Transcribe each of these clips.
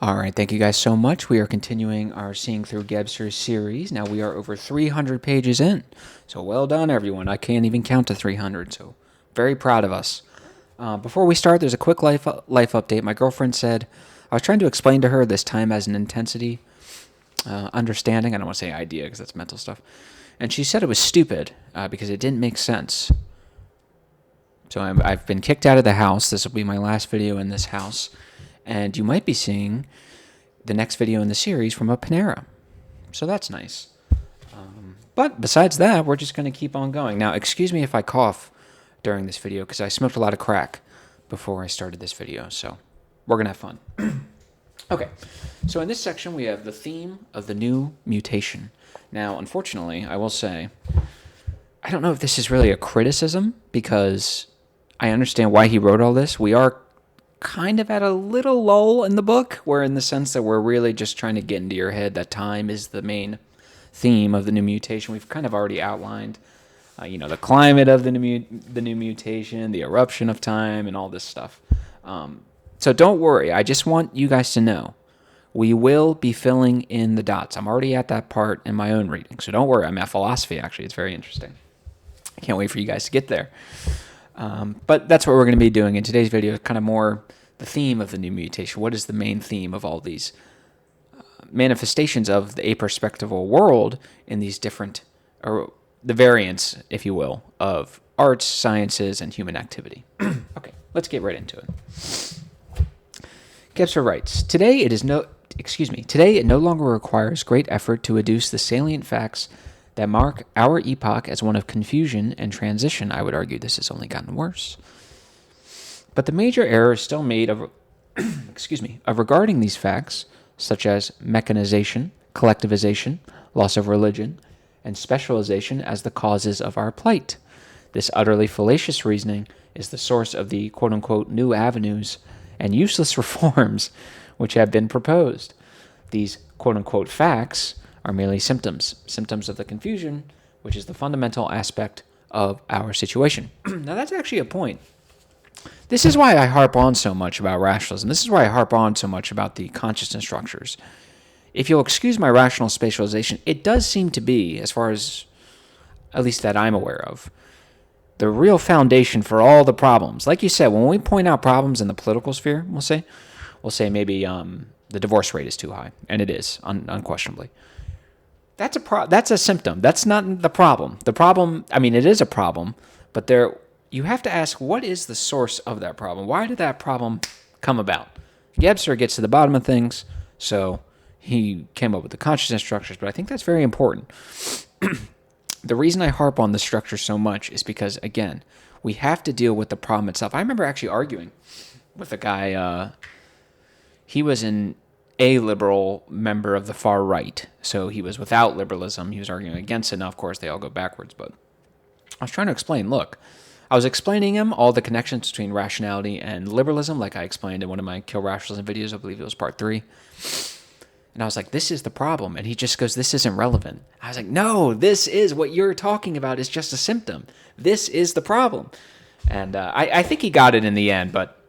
All right, thank you guys so much. We are continuing our Seeing Through Gebser series. Now we are over 300 pages in. So well done, everyone. I can't even count to 300, so very proud of us. Before we start, there's a quick life update. My girlfriend said, I was trying to explain to her this time as an intensity understanding. I don't want to say idea because that's mental stuff. And she said it was stupid because it didn't make sense. So I've been kicked out of the house. This will be my last video in this house. And you might be seeing the next video in the series from a Panera. So that's nice. But besides that, we're just going to keep on going. Now, excuse me if I cough during this video because I smoked a lot of crack before I started this video. So we're going to have fun. Okay, so in this section, we have the theme of the new mutation. Now, unfortunately, I will say, I don't know if this is really a criticism because I understand why he wrote all this. We are kind of at a little lull in the book, where in the sense that we're really just trying to get into your head that time is the main theme of the new mutation. We've kind of already outlined, the climate of the new mutation, the eruption of time, and all this stuff. So don't worry. I just want you guys to know we will be filling in the dots. I'm already at that part in my own reading, so don't worry. I'm at philosophy, actually. It's very interesting. I can't wait for you guys to get there. But that's what we're going to be doing in today's video, kind of more the theme of the new mutation. What is the main theme of all these manifestations of the aperspectival world in these different, or the variants, if you will, of arts, sciences, and human activity? Okay, let's get right into it. Gebser writes, Today it no longer requires great effort to adduce the salient facts that mark our epoch as one of confusion and transition. I would argue this has only gotten worse. But the major error is still made of regarding these facts, such as mechanization, collectivization, loss of religion, and specialization as the causes of our plight. This utterly fallacious reasoning is the source of the quote-unquote new avenues and useless reforms which have been proposed. These quote-unquote facts are merely symptoms of the confusion, which is the fundamental aspect of our situation. Now, that's actually a point. This is why I harp on so much about rationalism. This is why I harp on so much about the consciousness structures. If you'll excuse my rational spatialization, it does seem to be, as far as at least that I'm aware of, the real foundation for all the problems. Like you said, when we point out problems in the political sphere, we'll say maybe the divorce rate is too high, and it is, unquestionably. That's a symptom. That's not the problem. The problem, it is a problem, but you have to ask, what is the source of that problem? Why did that problem come about? Gebser gets to the bottom of things, so he came up with the consciousness structures, but I think that's very important. The reason I harp on the structure so much is because, again, we have to deal with the problem itself. I remember actually arguing with a guy, he was an a-liberal member of the far right, so he was without liberalism. He was arguing against it. Now, of course, they all go backwards, but I was trying to explain, look, I was explaining him all the connections between rationality and liberalism, like I explained in one of my Kill Rationalism videos. I believe it was part 3. And I was like, this is the problem. And he just goes, this isn't relevant. I was like, no, this is what you're talking about is just a symptom. This is the problem. And I think he got it in the end, but,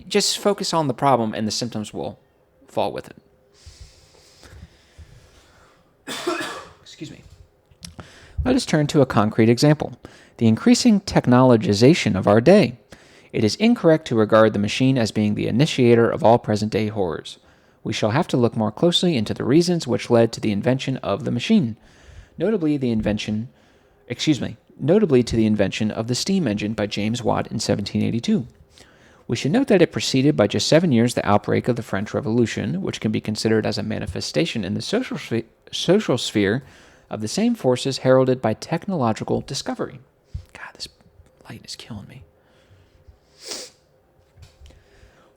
just focus on the problem and the symptoms will fall with it. Excuse me. Let us turn to a concrete example. The increasing technologization of our day. It is incorrect to regard the machine as being the initiator of all present-day horrors. We shall have to look more closely into the reasons which led to the invention of the machine, notably to the invention of the steam engine by James Watt in 1782. We should note that it preceded by just 7 years the outbreak of the French Revolution, which can be considered as a manifestation in the social sphere of the same forces heralded by technological discovery. God, this light is killing me.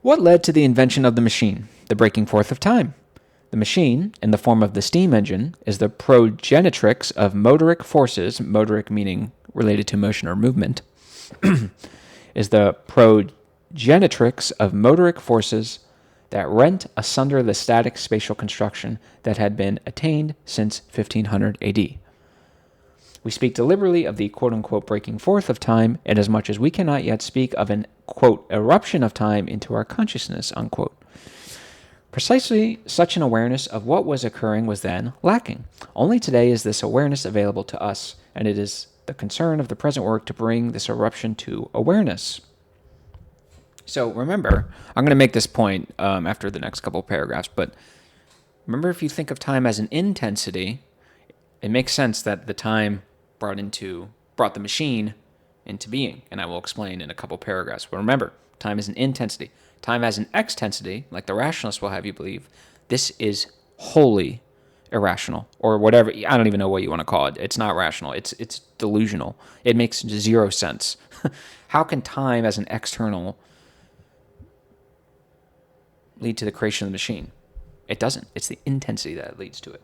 What led to the invention of the machine? The breaking forth of time. The machine, in the form of the steam engine, is the progenitrix of motoric forces, motoric meaning related to motion or movement, is the progenitrix of motoric forces that rent asunder the static spatial construction that had been attained since 1500 AD. We speak deliberately of the quote-unquote breaking forth of time, inasmuch as we cannot yet speak of an, quote, eruption of time into our consciousness, unquote. Precisely such an awareness of what was occurring was then lacking. Only today is this awareness available to us, and it is the concern of the present work to bring this eruption to awareness. So remember, I'm going to make this point after the next couple of paragraphs, but remember, if you think of time as an intensity, it makes sense that the time brought the machine into being, and I will explain in a couple paragraphs. But remember, time is an intensity. Time as an extensity, like the rationalists will have you believe, this is wholly irrational, or whatever. I don't even know what you want to call it. It's not rational. It's delusional. It makes zero sense. How can time as an external lead to the creation of the machine? It doesn't. It's the intensity that leads to it.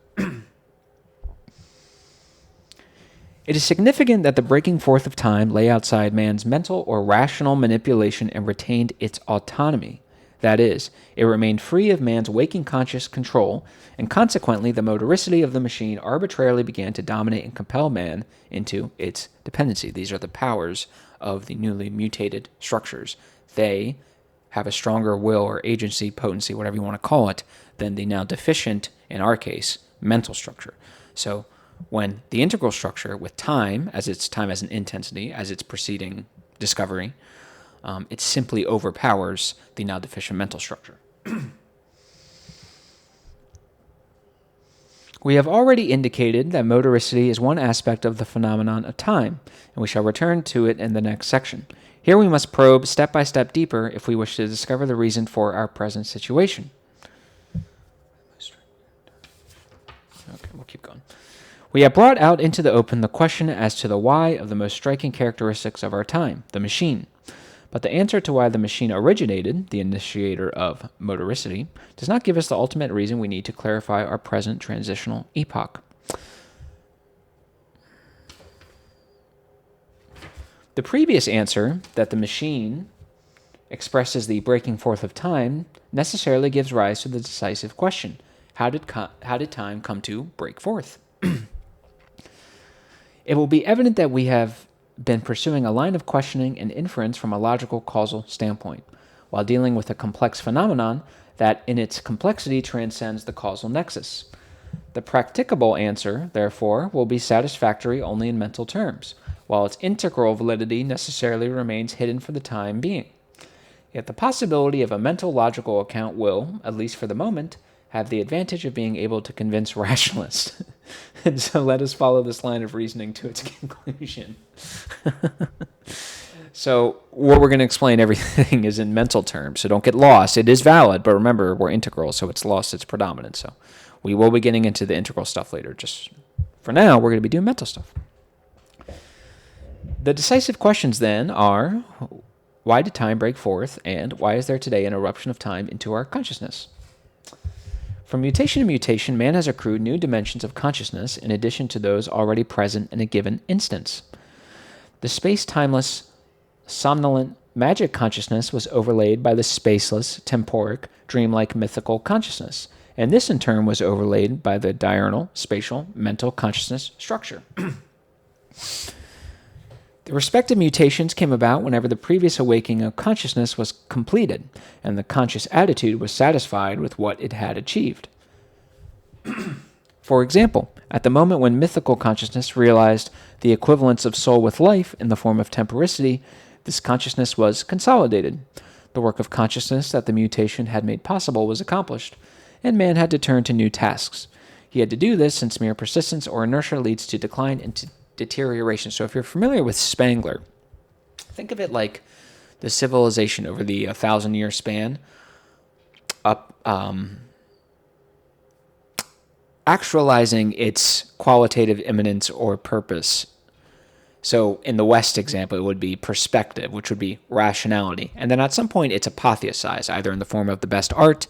It is significant that the breaking forth of time lay outside man's mental or rational manipulation and retained its autonomy. That is, it remained free of man's waking conscious control, and consequently the motoricity of the machine arbitrarily began to dominate and compel man into its dependency. These are the powers of the newly mutated structures. They have a stronger will or agency, potency, whatever you want to call it, than the now deficient, in our case, mental structure. So when the integral structure with time as an intensity, as its preceding discovery, it simply overpowers the now deficient mental structure. We have already indicated that motoricity is one aspect of the phenomenon of time, and we shall return to it in the next section. Here we must probe step by step deeper if we wish to discover the reason for our present situation. Okay, we'll keep going. We have brought out into the open the question as to the why of the most striking characteristics of our time, the machine. But the answer to why the machine originated, the initiator of motoricity, does not give us the ultimate reason we need to clarify our present transitional epoch. The previous answer, that the machine expresses the breaking forth of time, necessarily gives rise to the decisive question: how did time come to break forth? It will be evident that we have been pursuing a line of questioning and inference from a logical causal standpoint, while dealing with a complex phenomenon that in its complexity transcends the causal nexus. The practicable answer, therefore, will be satisfactory only in mental terms, while its integral validity necessarily remains hidden for the time being. Yet the possibility of a mental logical account will, at least for the moment, have the advantage of being able to convince rationalists. And so let us follow this line of reasoning to its conclusion. So what we're going to explain everything is in mental terms, so don't get lost. It is valid, but remember, we're integral, so it's lost its predominance. So we will be getting into the integral stuff later. Just for now, we're going to be doing mental stuff. The decisive questions then are, why did time break forth, and why is there today an eruption of time into our consciousness? From mutation to mutation, man has accrued new dimensions of consciousness in addition to those already present in a given instance. The space-timeless, somnolent, magic consciousness was overlaid by the spaceless, temporic, dreamlike, mythical consciousness, and this in turn was overlaid by the diurnal, spatial, mental consciousness structure. The respective mutations came about whenever the previous awakening of consciousness was completed, and the conscious attitude was satisfied with what it had achieved. For example, at the moment when mythical consciousness realized the equivalence of soul with life in the form of temporicity, this consciousness was consolidated. The work of consciousness that the mutation had made possible was accomplished, and man had to turn to new tasks. He had to do this since mere persistence or inertia leads to decline and to deterioration. So if you're familiar with Spangler, think of it like the civilization over the 1,000-year span actualizing its qualitative immanence or purpose. So in the West example, it would be perspective, which would be rationality. And then at some point, it's apotheosized, either in the form of the best art,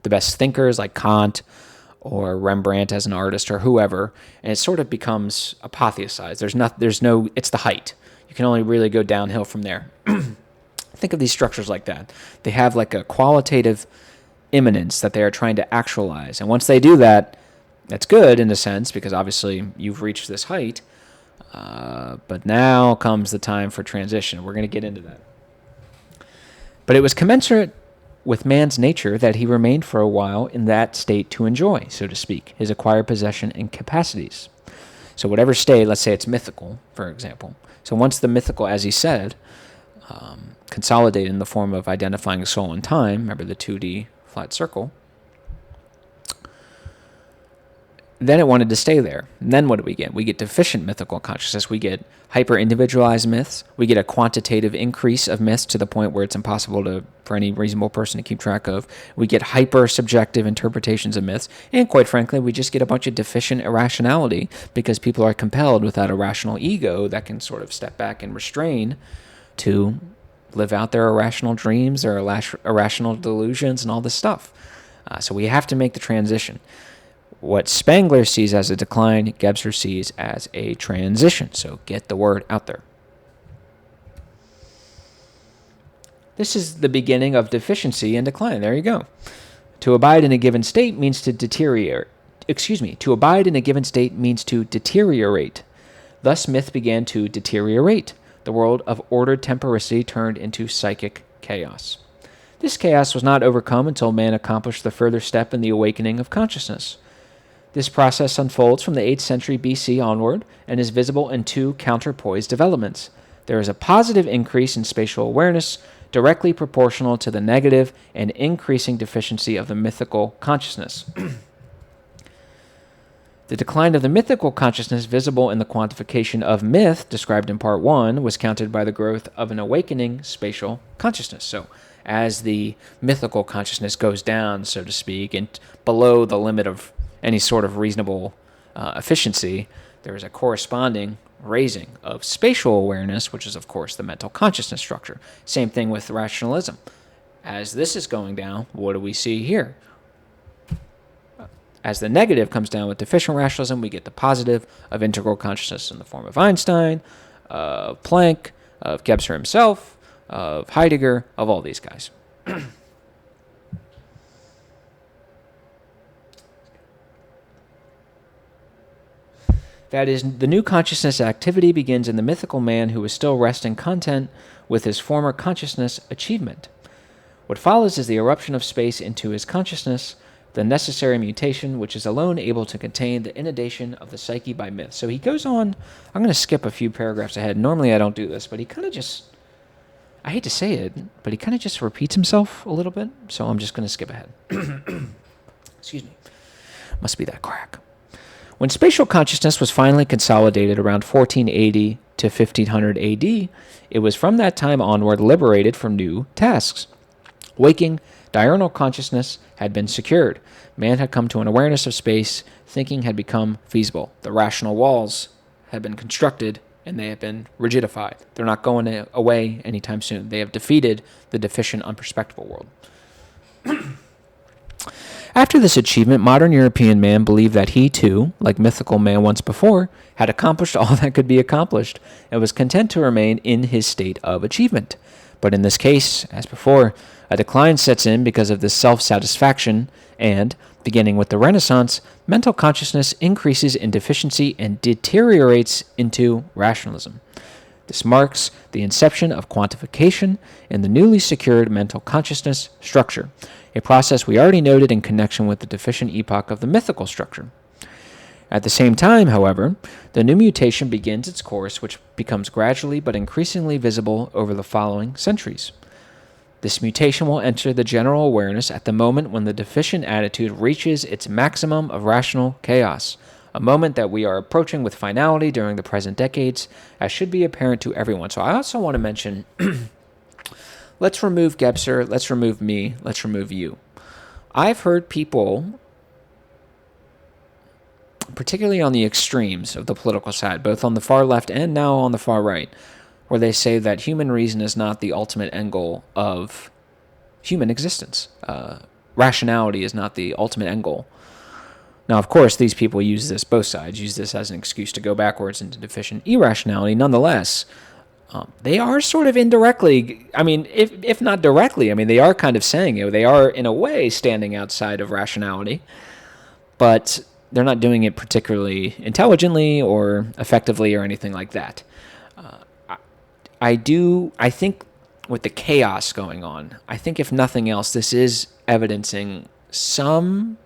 the best thinkers like Kant, or Rembrandt as an artist, or whoever, and it sort of becomes apotheosized. It's the height. You can only really go downhill from there. Think of these structures like that. They have like a qualitative immanence that they are trying to actualize. And once they do that, that's good in a sense, because obviously you've reached this height, but now comes the time for transition. We're going to get into that. But it was commensurate with man's nature that he remained for a while in that state to enjoy, so to speak, his acquired possession and capacities. So whatever state, let's say it's mythical, for example. So once the mythical, as he said, consolidated in the form of identifying soul and time, remember the 2D flat circle, then it wanted to stay there. And then what do we get? We get deficient mythical consciousness. We get hyper-individualized myths. We get a quantitative increase of myths to the point where it's impossible for any reasonable person to keep track of. We get hyper-subjective interpretations of myths. And quite frankly, we just get a bunch of deficient irrationality because people are compelled without a rational ego that can sort of step back and restrain to live out their irrational dreams, their irrational delusions, and all this stuff. So we have to make the transition. What Spengler sees as a decline, Gebser sees as a transition. So get the word out there. This is the beginning of deficiency and decline. There you go. To abide in a given state means to deteriorate. To abide in a given state means to deteriorate. Thus, myth began to deteriorate. The world of ordered temporicity turned into psychic chaos. This chaos was not overcome until man accomplished the further step in the awakening of consciousness. This process unfolds from the 8th century BC onward and is visible in two counterpoised developments. There is a positive increase in spatial awareness, directly proportional to the negative and increasing deficiency of the mythical consciousness. The decline of the mythical consciousness visible in the quantification of myth, described in Part 1, was countered by the growth of an awakening spatial consciousness. So, as the mythical consciousness goes down, so to speak, and below the limit of any sort of reasonable efficiency, there is a corresponding raising of spatial awareness, which is, of course, the mental consciousness structure. Same thing with rationalism. As this is going down, what do we see here? As the negative comes down with deficient rationalism, we get the positive of integral consciousness in the form of Einstein, of Planck, of Gebser himself, of Heidegger, of all these guys. That is, the new consciousness activity begins in the mythical man who is still resting content with his former consciousness achievement. What follows is the eruption of space into his consciousness, the necessary mutation which is alone able to contain the inundation of the psyche by myth. So he goes on, I'm going to skip a few paragraphs ahead. Normally I don't do this, but he kind of just, I hate to say it, but he kind of just repeats himself a little bit, so I'm just going to skip ahead. Excuse me. Must be that crack. When spatial consciousness was finally consolidated around 1480 to 1500 AD, it was from that time onward liberated from new tasks. Waking, diurnal consciousness had been secured. Man had come to an awareness of space. Thinking had become feasible. The rational walls had been constructed, and they have been rigidified. They're not going away anytime soon. They have defeated the deficient, unperspectable world. After this achievement, modern European man believed that he too, like mythical man once before, had accomplished all that could be accomplished and was content to remain in his state of achievement. But in this case, as before, a decline sets in because of this self-satisfaction and, beginning with the Renaissance, mental consciousness increases in deficiency and deteriorates into rationalism. This marks the inception of quantification in the newly secured mental consciousness structure, a process we already noted in connection with the deficient epoch of the mythical structure. At the same time, however, the new mutation begins its course, which becomes gradually but increasingly visible over the following centuries. This mutation will enter the general awareness at the moment when the deficient attitude reaches its maximum of rational chaos, a moment that we are approaching with finality during the present decades, as should be apparent to everyone. So I also want to mention, let's remove Gebser, let's remove me, let's remove you. I've heard people, particularly on the extremes of the political side, both on the far left and now on the far right, where they say that human reason is not the ultimate end goal of human existence. Rationality is not the ultimate end goal. Now, of course, these people use this, both sides use this as an excuse to go backwards into deficient irrationality. Nonetheless, they are sort of indirectly, I mean, if not directly, I mean, they are kind of saying it. They are, in a way, standing outside of rationality, but they're not doing it particularly intelligently or effectively or anything like that. I think with the chaos going on, I think if nothing else, this is evidencing some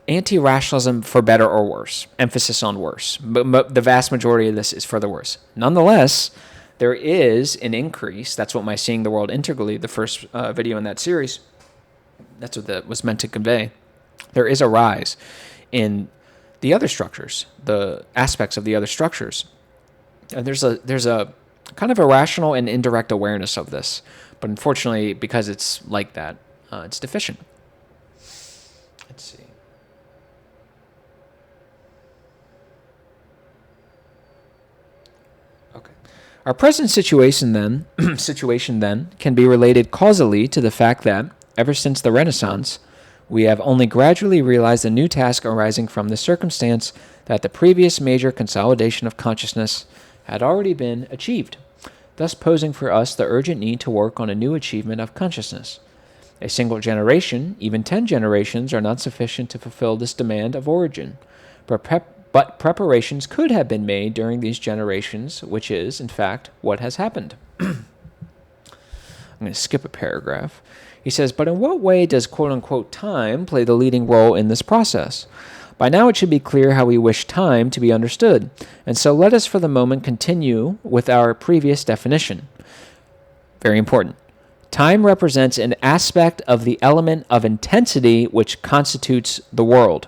anti-rationalism for better or worse, emphasis on worse. But the vast majority of this is for the worse. Nonetheless, there is an increase. That's what my Seeing the World Integrally, the first video in that series, that's what that was meant to convey. There is a rise in the other structures, the aspects of the other structures. And there's a kind of a rational and indirect awareness of this. But unfortunately, because it's like that, it's deficient. Let's see. Okay. Our present situation then can be related causally to the fact that, ever since the Renaissance, we have only gradually realized a new task arising from the circumstance that the previous major consolidation of consciousness had already been achieved, thus posing for us the urgent need to work on a new achievement of consciousness. A single generation, even 10 generations, are not sufficient to fulfill this demand of origin, but preparations could have been made during these generations, which is, in fact, what has happened. I'm going to skip a paragraph. He says, but in what way does quote-unquote time play the leading role in this process? By now it should be clear how we wish time to be understood, and so let us for the moment continue with our previous definition. Very important. Time represents an aspect of the element of intensity which constitutes the world.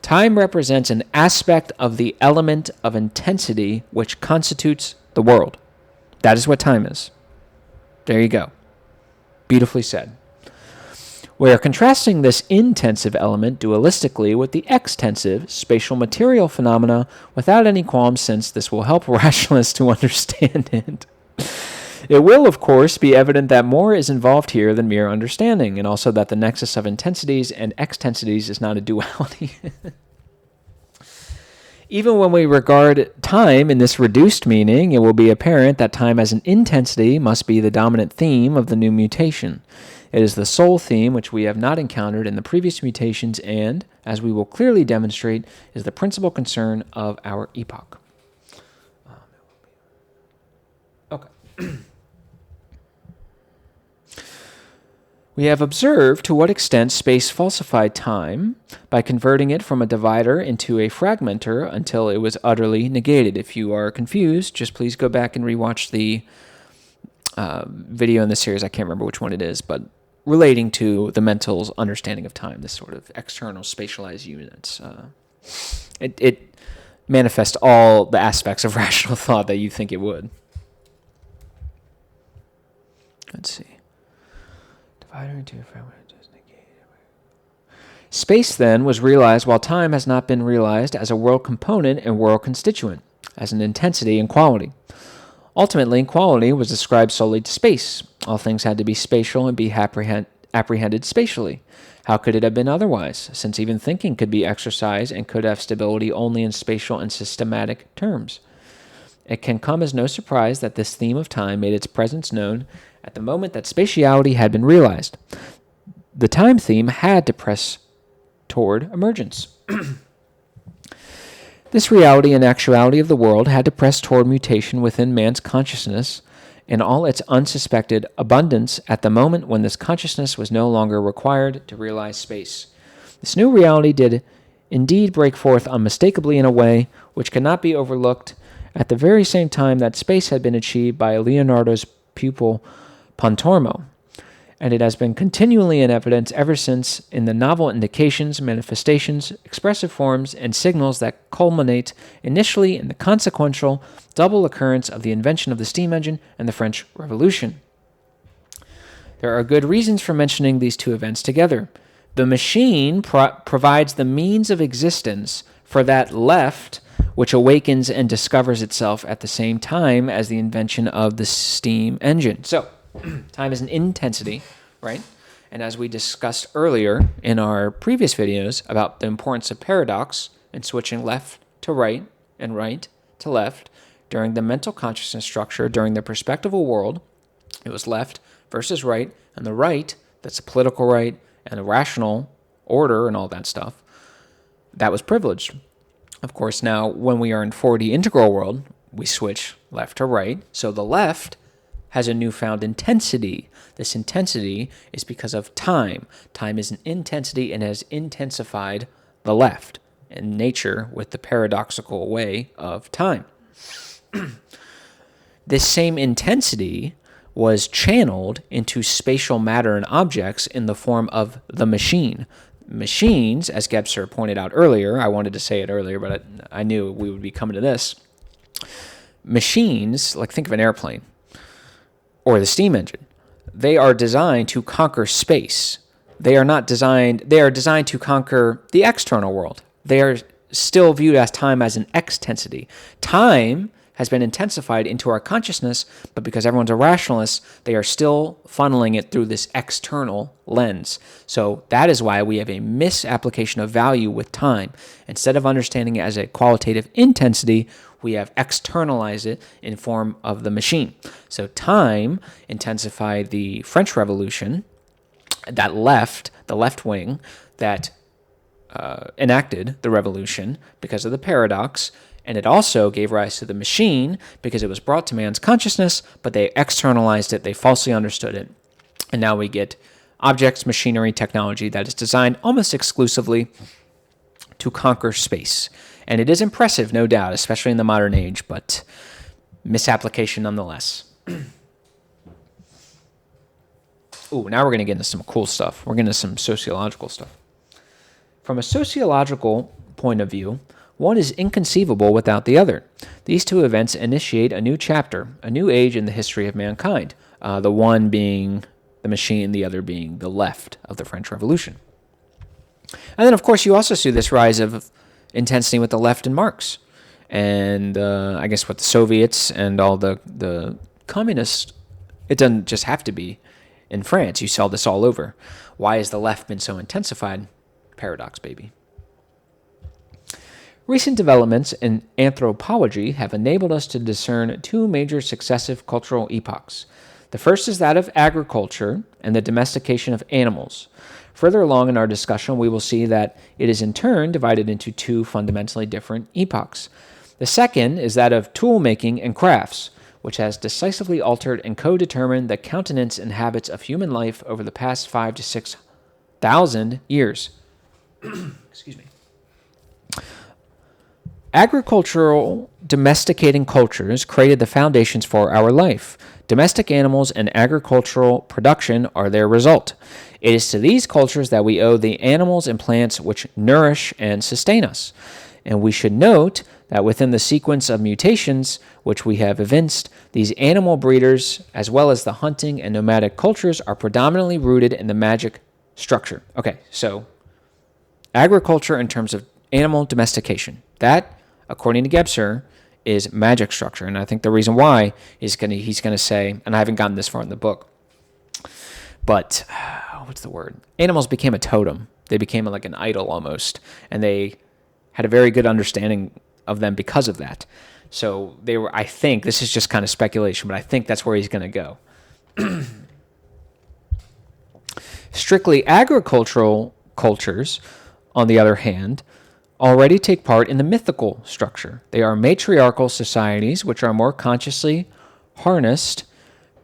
Time represents an aspect of the element of intensity which constitutes the world. That is what time is. There you go. Beautifully said. We are contrasting this intensive element dualistically with the extensive spatial material phenomena without any qualms, since this will help rationalists to understand it. It will, of course, be evident that more is involved here than mere understanding, and also that the nexus of intensities and extensities is not a duality. Even when we regard time in this reduced meaning, it will be apparent that time as an intensity must be the dominant theme of the new mutation. It is the sole theme which we have not encountered in the previous mutations and, as we will clearly demonstrate, is the principal concern of our epoch. Okay. We have observed to what extent space falsified time by converting it from a divider into a fragmenter until it was utterly negated. If you are confused, just please go back and rewatch the video in this series. I can't remember which one it is, but relating to the mental's understanding of time, this sort of external spatialized units. It manifests all the aspects of rational thought that you think it would. Let's see. Divider into a fragment. Space, then, was realized while time has not been realized as a world component and world constituent, as an intensity and quality. Ultimately, quality was ascribed solely to space. All things had to be spatial and be apprehended spatially. How could it have been otherwise, since even thinking could be exercised and could have stability only in spatial and systematic terms? It can come as no surprise that this theme of time made its presence known at the moment that spatiality had been realized. The time theme had to press toward emergence. This reality and actuality of the world had to press toward mutation within man's consciousness in all its unsuspected abundance at the moment when this consciousness was no longer required to realize space. This new reality did indeed break forth unmistakably in a way which cannot be overlooked at the very same time that space had been achieved by Leonardo's pupil Pontormo, and it has been continually in evidence ever since in the novel indications, manifestations, expressive forms, and signals that culminate initially in the consequential double occurrence of the invention of the steam engine and the French Revolution. There are good reasons for mentioning these two events together. The machine provides the means of existence for that left which awakens and discovers itself at the same time as the invention of the steam engine. So, time is an intensity, right? And as we discussed earlier in our previous videos about the importance of paradox and switching left to right and right to left during the mental consciousness structure during the perspectival world, it was left versus right, and the right, that's the political right and the rational order and all that stuff, that was privileged. Of course, now when we are in 4D integral world, we switch left to right. So the left has a newfound intensity. This intensity is because of time. Time is an intensity and has intensified the left in nature with the paradoxical way of time. This same intensity was channeled into spatial matter and objects in the form of the machine. Machines, as Gebser pointed out earlier, I wanted to say it earlier, but I knew we would be coming to this. Machines, like think of an airplane or the steam engine, they are designed to conquer space. They are designed to conquer the external world. They are still viewed as time as an extensity. Time has been intensified into our consciousness, but because everyone's a rationalist, they are still funneling it through this external lens. So that is why we have a misapplication of value with time. Instead of understanding it as a qualitative intensity, we have externalized it in form of the machine. So time intensified the French Revolution, the left wing that enacted the revolution because of the paradox. And it also gave rise to the machine because it was brought to man's consciousness, but they externalized it, they falsely understood it. And now we get objects, machinery, technology that is designed almost exclusively to conquer space. And it is impressive, no doubt, especially in the modern age, but misapplication nonetheless. Ooh, now we're going to get into some cool stuff. We're getting into some sociological stuff. From a sociological point of view, one is inconceivable without the other. These two events initiate a new chapter, a new age in the history of mankind, the one being the machine, the other being the left of the French Revolution. And then, of course, you also see this rise of intensity with the left and Marx, and I guess with the Soviets and all the communists. It doesn't just have to be in France. You saw this all over. Why has the left been so intensified? Paradox, baby. Recent developments in anthropology have enabled us to discern two major successive cultural epochs. The first is that of agriculture and the domestication of animals. Further along in our discussion, we will see that it is in turn divided into two fundamentally different epochs. The second is that of tool making and crafts, which has decisively altered and co-determined the countenance and habits of human life over the past 5,000 to 6,000 years. Excuse me. Agricultural domesticating cultures created the foundations for our life. Domestic animals and agricultural production are their result. It is to these cultures that we owe the animals and plants which nourish and sustain us. And we should note that within the sequence of mutations which we have evinced, these animal breeders, as well as the hunting and nomadic cultures, are predominantly rooted in the magic structure. Okay, so agriculture in terms of animal domestication. That, according to Gebser, is magic structure. And I think the reason why is he's going to say, and I haven't gotten this far in the book, but what's the word? Animals became a totem. They became like an idol almost. And they had a very good understanding of them because of that. So they were, I think, this is just kind of speculation, but I think that's where he's going to go. Strictly agricultural cultures, on the other hand, already take part in the mythical structure. They are matriarchal societies which are more consciously harnessed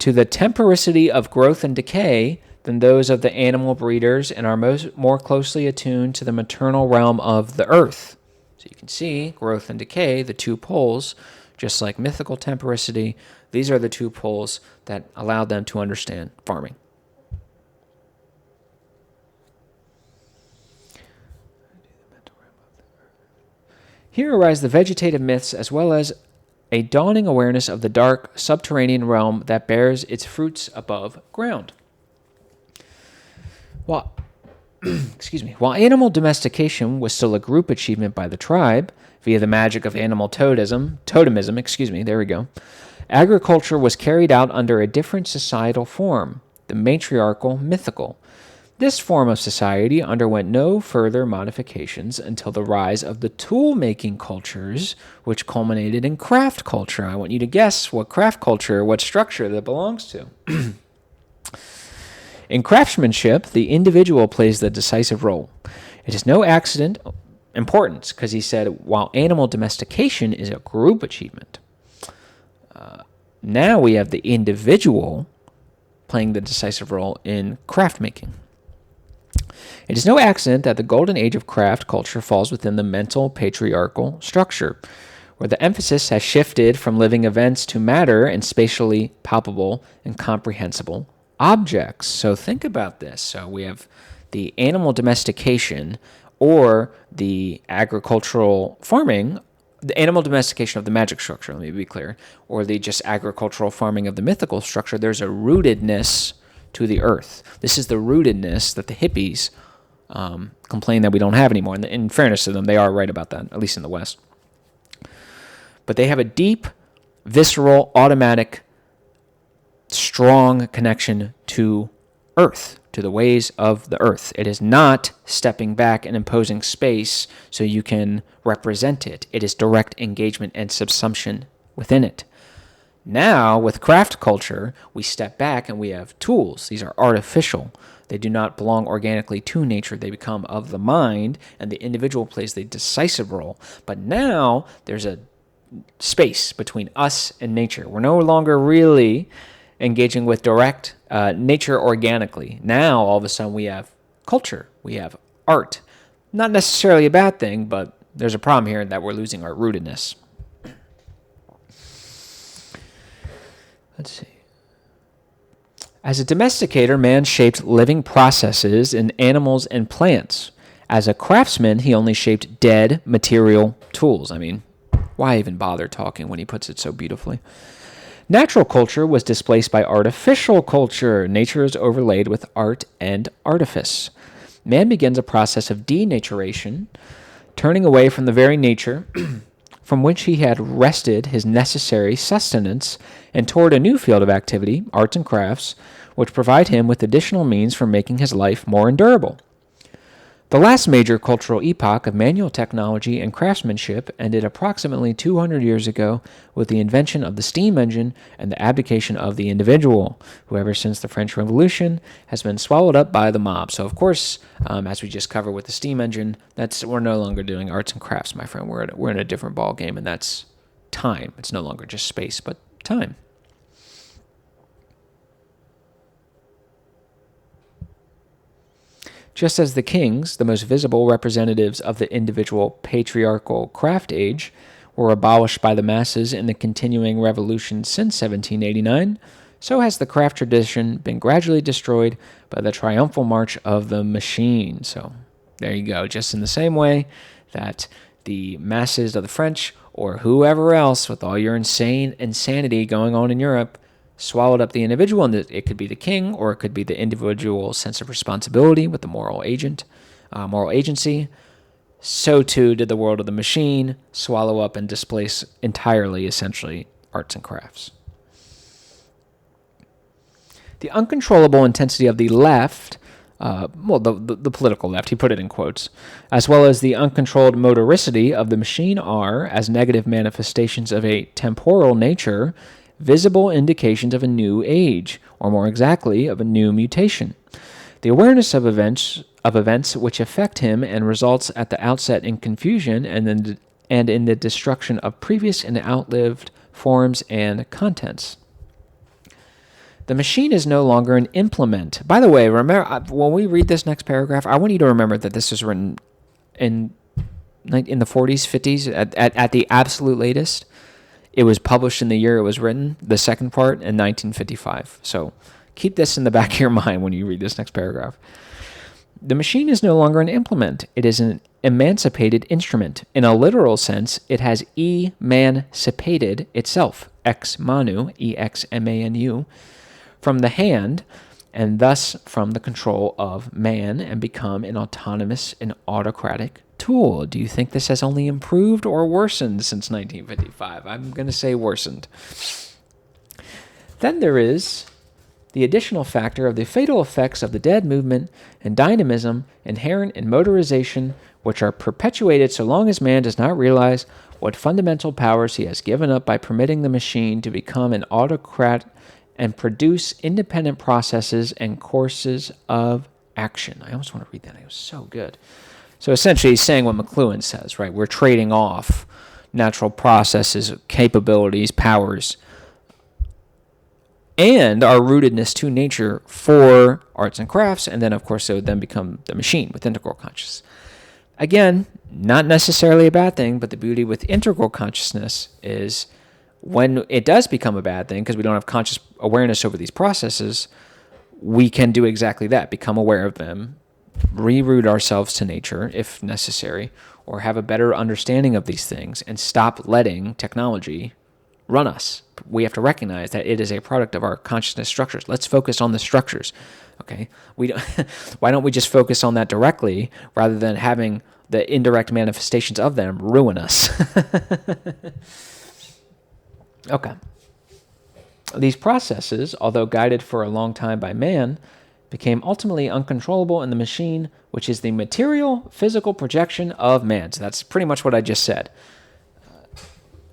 to the temporicity of growth and decay than those of the animal breeders and are more closely attuned to the maternal realm of the earth. So you can see growth and decay, the two poles, just like mythical temporicity, these are the two poles that allow them to understand farming. Here arise the vegetative myths as well as a dawning awareness of the dark subterranean realm that bears its fruits above ground. While animal domestication was still a group achievement by the tribe, via the magic of animal totemism, agriculture was carried out under a different societal form, the matriarchal mythical. This form of society underwent no further modifications until the rise of the tool-making cultures, which culminated in craft culture. I want you to guess what craft culture, what structure that belongs to. In craftsmanship, the individual plays the decisive role. It is no accident importance, because he said, while animal domestication is a group achievement, Now we have the individual playing the decisive role in craft making. It is no accident that the golden age of craft culture falls within the mental patriarchal structure, where the emphasis has shifted from living events to matter and spatially palpable and comprehensible objects. So think about this. So we have the animal domestication or the agricultural farming, the animal domestication of the magic structure, let me be clear, or the just agricultural farming of the mythical structure. There's a rootedness to the earth. This is the rootedness that the hippies complain that we don't have anymore. And in fairness to them, they are right about that, at least in the West. But they have a deep, visceral, automatic, strong connection to earth, to the ways of the earth. It is not stepping back and imposing space so you can represent it. It is direct engagement and subsumption within it. Now, with craft culture, we step back and we have tools. These are artificial. They do not belong organically to nature. They become of the mind, and the individual plays the decisive role. But now, there's a space between us and nature. We're no longer really engaging with direct nature organically. Now, all of a sudden, we have culture. We have art. Not necessarily a bad thing, but there's a problem here that we're losing our rootedness. Let's see. As a domesticator, man shaped living processes in animals and plants. As a craftsman, he only shaped dead material tools. I mean, why even bother talking when he puts it so beautifully? Natural culture was displaced by artificial culture. Nature is overlaid with art and artifice. Man begins a process of denaturation, turning away from the very nature from which he had wrested his necessary sustenance, and toward a new field of activity, arts and crafts, which provide him with additional means for making his life more endurable. The last major cultural epoch of manual technology and craftsmanship ended approximately 200 years ago with the invention of the steam engine and the abdication of the individual, who ever since the French Revolution has been swallowed up by the mob. So, of course, as we just covered with the steam engine, we're no longer doing arts and crafts, my friend. We're in a different ball game, and that's time. It's no longer just space, but time. Just as the kings, the most visible representatives of the individual patriarchal craft age, were abolished by the masses in the continuing revolution since 1789, so has the craft tradition been gradually destroyed by the triumphal march of the machine. So there you go. Just in the same way that the masses of the French or whoever else with all your insanity going on in Europe swallowed up the individual, and it could be the king, or it could be the individual sense of responsibility with the moral agency. So too did the world of the machine swallow up and displace entirely, essentially, arts and crafts. The uncontrollable intensity of the left, the political left, he put it in quotes, as well as the uncontrolled motoricity of the machine are, as negative manifestations of a temporal nature, visible indications of a new age, or more exactly, of a new mutation. The awareness of events which affect him and results at the outset in confusion and in the destruction of previous and outlived forms and contents. The machine is no longer an implement. By the way, remember when we read this next paragraph, I want you to remember that this was written in the 40s, 50s, at the absolute latest. It was published in the year it was written, the second part, in 1955. So keep this in the back of your mind when you read this next paragraph. The machine is no longer an implement. It is an emancipated instrument. In a literal sense, it has emancipated itself, ex manu, E-X-M-A-N-U, from the hand, and thus from the control of man, and become an autonomous and autocratic tool. Do you think this has only improved or worsened since 1955? I'm going to say worsened. Then there is the additional factor of the fatal effects of the dead movement and dynamism inherent in motorization, which are perpetuated so long as man does not realize what fundamental powers he has given up by permitting the machine to become an autocrat and produce independent processes and courses of action. I almost want to read that. It was so good. So essentially he's saying what McLuhan says, right? We're trading off natural processes, capabilities, powers and our rootedness to nature for arts and crafts, and then, of course, it would then become the machine with integral consciousness. Again, not necessarily a bad thing, but the beauty with integral consciousness is when it does become a bad thing, because we don't have conscious awareness over these processes, we can do exactly that, become aware of them, reroute ourselves to nature if necessary, or have a better understanding of these things and stop letting technology run us. We have to recognize that it is a product of our consciousness structures. Let's focus on the structures, okay? Why don't we just focus on that directly rather than having the indirect manifestations of them ruin us? Okay. These processes, although guided for a long time by man, became ultimately uncontrollable in the machine, which is the material, physical projection of man. So that's pretty much what I just said.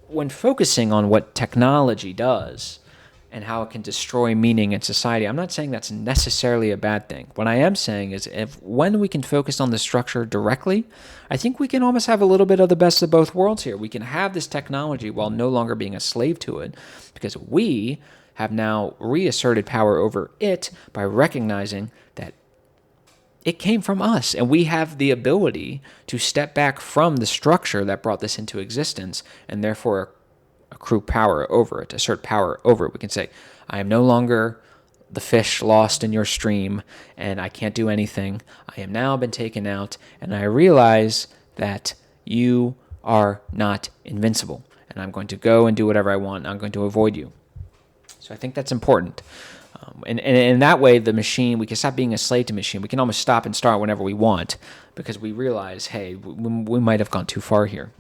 When focusing on what technology does and how it can destroy meaning in society, I'm not saying that's necessarily a bad thing. What I am saying is when we can focus on the structure directly, I think we can almost have a little bit of the best of both worlds here. We can have this technology while no longer being a slave to it, because we have now reasserted power over it by recognizing that it came from us, and we have the ability to step back from the structure that brought this into existence and therefore accrue power over it, assert power over it. We can say, I am no longer the fish lost in your stream, and I can't do anything. I have now been taken out, and I realize that you are not invincible, and I'm going to go and do whatever I want. I'm going to avoid you. So I think that's important. And in that way, the machine, we can stop being a slave to machine. We can almost stop and start whenever we want because we realize, hey, we might have gone too far here.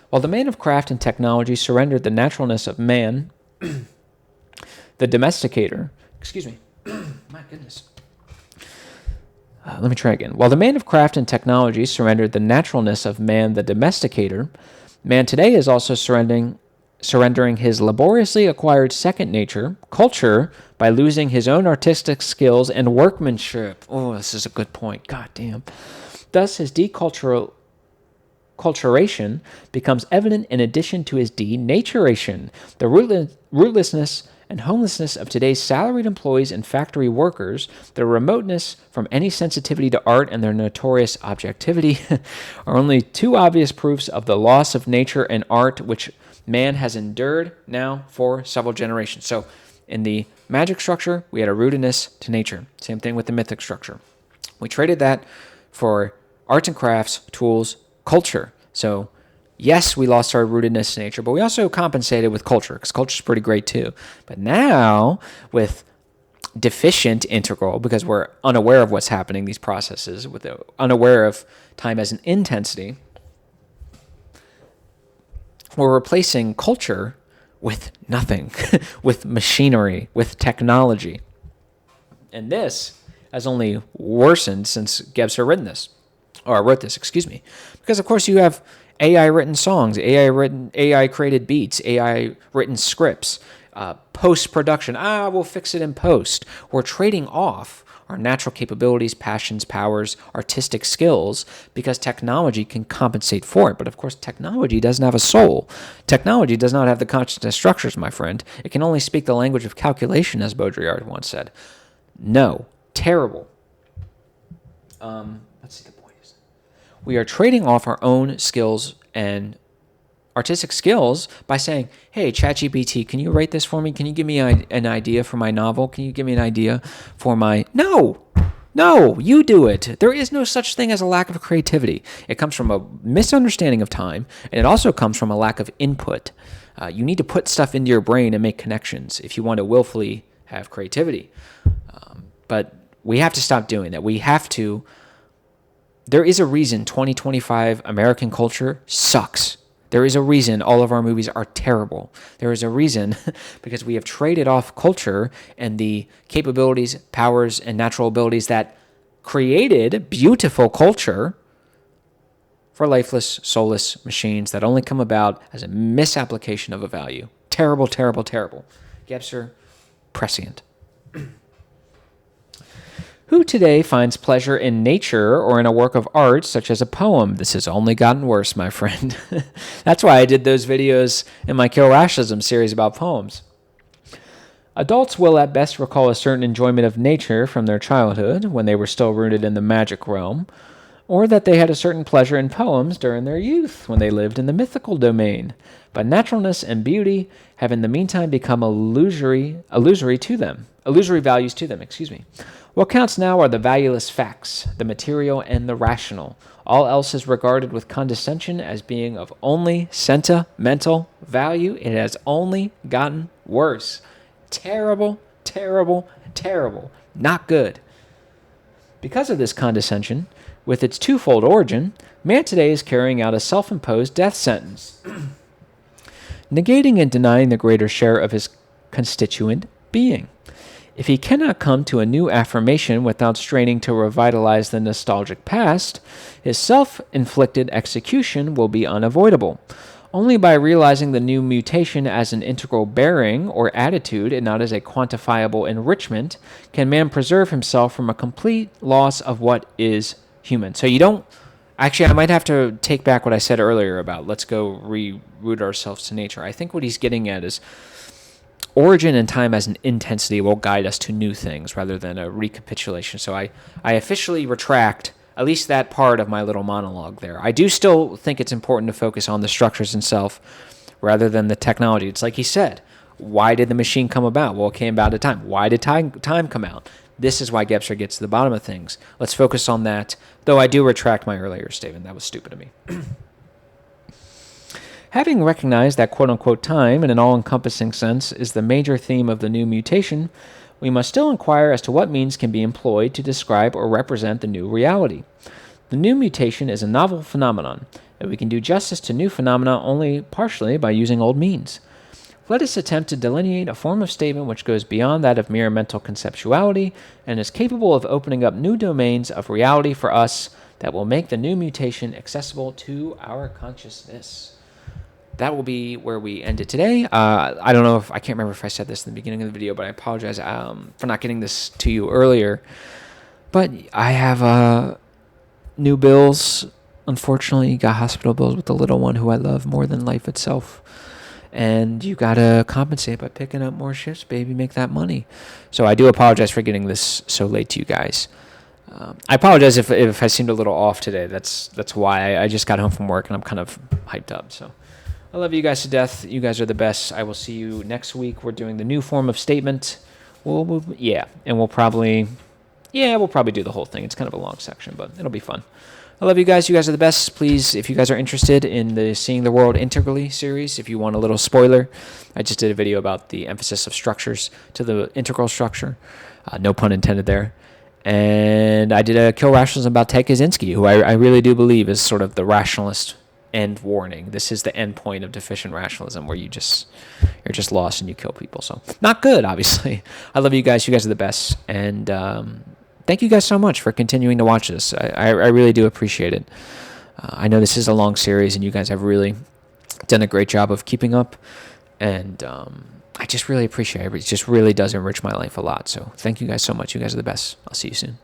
While the man of craft and technology surrendered the naturalness of man, the domesticator, my goodness. Let me try again. While the man of craft and technology surrendered the naturalness of man, the domesticator, man today is also surrendering his laboriously acquired second nature, culture, by losing his own artistic skills and workmanship. Oh, this is a good point. God damn. Thus, his deculturation becomes evident in addition to his denaturation. The rootlessness and homelessness of today's salaried employees and factory workers, their remoteness from any sensitivity to art and their notorious objectivity are only two obvious proofs of the loss of nature and art which man has endured now for several generations. So in the magic structure, we had a rootedness to nature. Same thing with the mythic structure. We traded that for arts and crafts, tools, culture. So yes, we lost our rootedness to nature, but we also compensated with culture, because culture is pretty great too. But now, with deficient integral, because we're unaware of what's happening, these processes, unaware of time as an intensity, we're replacing culture with nothing, with machinery, with technology. And this has only worsened since Gebser wrote this. Because, of course, you have AI-written songs, AI-created beats, AI-written scripts, post-production. We'll fix it in post. We're trading off our natural capabilities, passions, powers, artistic skills, because technology can compensate for it. But, of course, technology doesn't have a soul. Technology does not have the consciousness structures, my friend. It can only speak the language of calculation, as Baudrillard once said. No. Terrible. Let's see the point. We are trading off our own skills and artistic skills by saying, hey, ChatGPT, can you write this for me? Can you give me an idea for my novel? Can you give me an idea for my... No, you do it. There is no such thing as a lack of creativity. It comes from a misunderstanding of time, and it also comes from a lack of input. You need to put stuff into your brain and make connections if you want to willfully have creativity. But we have to stop doing that. We have to... There is a reason 2025 American culture sucks. There is a reason all of our movies are terrible. There is a reason because we have traded off culture and the capabilities, powers, and natural abilities that created beautiful culture for lifeless, soulless machines that only come about as a misapplication of a value. Terrible, terrible, terrible. Gebser, prescient. Who today finds pleasure in nature or in a work of art such as a poem? This has only gotten worse, my friend. That's why I did those videos in my Kill Rationalism series about poems. Adults will at best recall a certain enjoyment of nature from their childhood when they were still rooted in the magic realm, or that they had a certain pleasure in poems during their youth when they lived in the mythical domain. But naturalness and beauty have in the meantime become illusory values to them. What counts now are the valueless facts, the material and the rational. All else is regarded with condescension as being of only sentimental value. It has only gotten worse. Terrible, terrible, terrible. Not good. Because of this condescension, with its twofold origin, man today is carrying out a self-imposed death sentence, negating and denying the greater share of his constituent being. If he cannot come to a new affirmation without straining to revitalize the nostalgic past, his self-inflicted execution will be unavoidable. Only by realizing the new mutation as an integral bearing or attitude and not as a quantifiable enrichment can man preserve himself from a complete loss of what is human. So you don't... Actually, I might have to take back what I said earlier about let's go reroute ourselves to nature. I think what he's getting at is origin and time as an intensity will guide us to new things rather than a recapitulation. So I officially retract at least that part of my little monologue there. I do still think it's important to focus on the structures itself rather than the technology. It's like he said, why did the machine come about? Well, it came about at time. Why did time come out? This is why Gebser gets to the bottom of things. Let's focus on that, though I do retract my earlier statement. That was stupid of me. Having recognized that quote-unquote time in an all-encompassing sense is the major theme of the new mutation, we must still inquire as to what means can be employed to describe or represent the new reality. The new mutation is a novel phenomenon, and we can do justice to new phenomena only partially by using old means. Let us attempt to delineate a form of statement which goes beyond that of mere mental conceptuality and is capable of opening up new domains of reality for us that will make the new mutation accessible to our consciousness. That will be where we end it today. I don't know if I can't remember if I said this in the beginning of the video, but I apologize for not getting this to you earlier. But I have new bills. Unfortunately, got hospital bills with the little one who I love more than life itself. And you gotta compensate by picking up more shifts, baby. Make that money. So I do apologize for getting this so late to you guys. I apologize if I seemed a little off today. That's why I just got home from work and I'm kind of hyped up. So. I love you guys to death. You guys are the best. I will see you next week. We're doing the new form of statement. We'll probably do the whole thing. It's kind of a long section, but it'll be fun. I love you guys. You guys are the best. Please, if you guys are interested in the Seeing the World Integrally series, if you want a little spoiler, I just did a video about the emphasis of structures to the integral structure. No pun intended there. And I did a Kill Rationalism about Ted Kaczynski, who I really do believe is sort of the rationalist end warning. This is the end point of deficient rationalism where you're just lost and you kill people. So not good, obviously. I love you guys. You guys are the best. And thank you guys so much for continuing to watch this. I really do appreciate it. I know this is a long series and you guys have really done a great job of keeping up. And I just really appreciate it. It just really does enrich my life a lot. So thank you guys so much. You guys are the best. I'll see you soon.